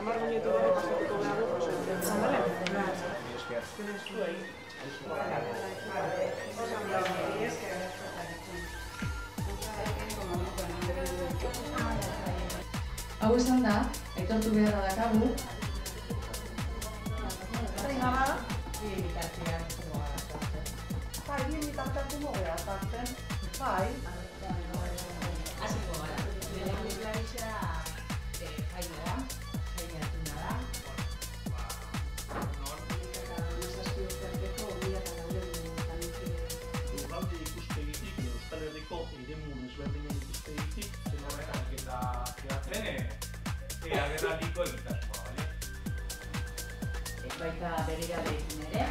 10 minutu bere pasatuko behago prozesutzen. Zandale? Hau esan da, aitortu beharra dakagu. Zein gara? Bi imitatzean zumo gara zartzen. Bai, bi imitatzean zumo gara zartzen. Bai. Hasiko gara. Lehenengo klabizea jainoa, jainatuna da. Lurralde ikuspegitik, Euskal Herriko eremu desberdinen ikuspegitik, zenobrenak eta zehatzen agerraldiko egitasmoa, bale? Baita begiraleekin ere.